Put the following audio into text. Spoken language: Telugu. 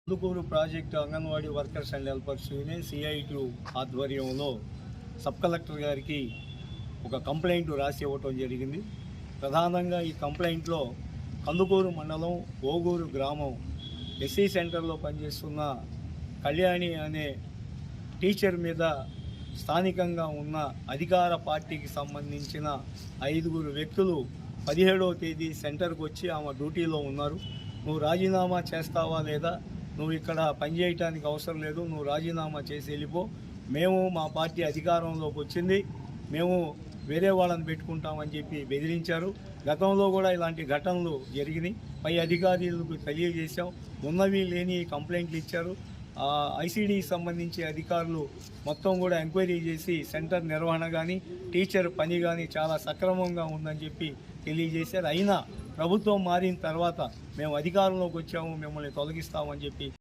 Kandukur project anganwadi workers and helpers union CITU ఆధ్వర్యంలో సబ్ కలెక్టర్ గారికి ఒక కంప్లైంట్ రాసి ఇవ్వటం జరిగింది. ప్రధానంగా ఈ కంప్లైంట్లో కందుకూరు మండలం ఓగూరు గ్రామం SC సెంటర్లో పనిచేస్తున్న కళ్యాణి అనే టీచర్ మీద స్థానికంగా ఉన్న అధికార పార్టీకి సంబంధించిన 5 వ్యక్తులు 17వ తేదీ సెంటర్కి వచ్చి ఆమె డ్యూటీలో ఉన్నారు. నువ్వు రాజీనామా చేస్తావా లేదా, నువ్వు ఇక్కడ పనిచేయటానికి అవసరం లేదు, నువ్వు రాజీనామా చేసి వెళ్ళిపో, మేము మా పార్టీ అధికారంలోకి వచ్చింది, మేము వేరే వాళ్ళని పెట్టుకుంటామని చెప్పి బెదిరించారు. గతంలో కూడా ఇలాంటి ఘటనలు జరిగినాయి. పై అధికారులకు తెలియజేశాం. ఉన్నవి లేని కంప్లైంట్లు ఇచ్చారు. ICDకి సంబంధించి అధికారులు మొత్తం కూడా ఎంక్వైరీ చేసి సెంటర్ నిర్వహణ కానీ టీచర్ పని కానీ చాలా సక్రమంగా ఉందని చెప్పి తెలియజేశారు. అయినా ప్రభుత్వం మారిన తర్వాత మేము అధికారంలోకి వచ్చాము, మిమ్మల్ని తొలగిస్తామని చెప్పి